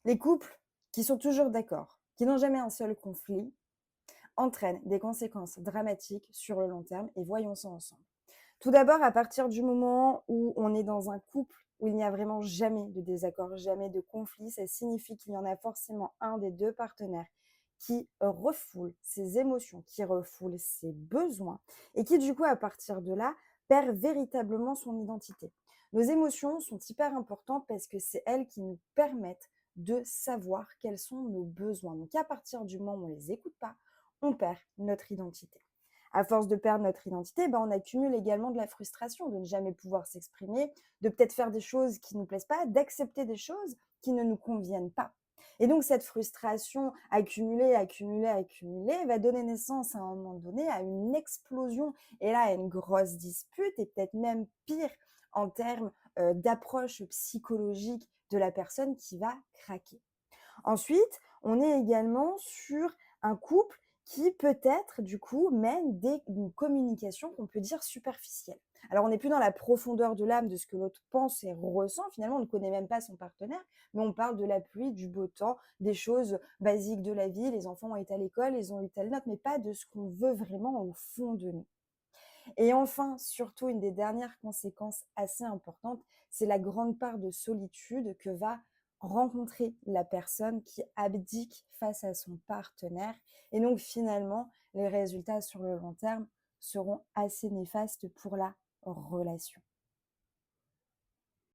Les couples qui sont toujours d'accord, qui n'ont jamais un seul conflit, entraînent des conséquences dramatiques sur le long terme et voyons ça ensemble. Tout d'abord, à partir du moment où on est dans un couple où il n'y a vraiment jamais de désaccord, jamais de conflit, ça signifie qu'il y en a forcément un des 2 partenaires qui refoule ses émotions, qui refoule ses besoins et qui du coup, à partir de là, perd véritablement son identité. Nos émotions sont hyper importantes parce que c'est elles qui nous permettent de savoir quels sont nos besoins. Donc à partir du moment où on les écoute pas, on perd notre identité. À force de perdre notre identité, on accumule également de la frustration de ne jamais pouvoir s'exprimer, de peut-être faire des choses qui ne nous plaisent pas, d'accepter des choses qui ne nous conviennent pas. Et donc cette frustration accumulée, accumulée, accumulée va donner naissance à un moment donné à une explosion et là à une grosse dispute et peut-être même pire en termes d'approche psychologique de la personne qui va craquer. Ensuite, on est également sur un couple qui peut-être, du coup, mène une communication qu'on peut dire superficielle. Alors, on n'est plus dans la profondeur de l'âme de ce que l'autre pense et ressent. Finalement, on ne connaît même pas son partenaire, mais on parle de la pluie, du beau temps, des choses basiques de la vie. Les enfants ont été à l'école, ils ont eu telle note, mais pas de ce qu'on veut vraiment au fond de nous. Et enfin, surtout, une des dernières conséquences assez importantes, c'est la grande part de solitude que va rencontrer la personne qui abdique face à son partenaire. Et donc, finalement, les résultats sur le long terme seront assez néfastes pour la relation.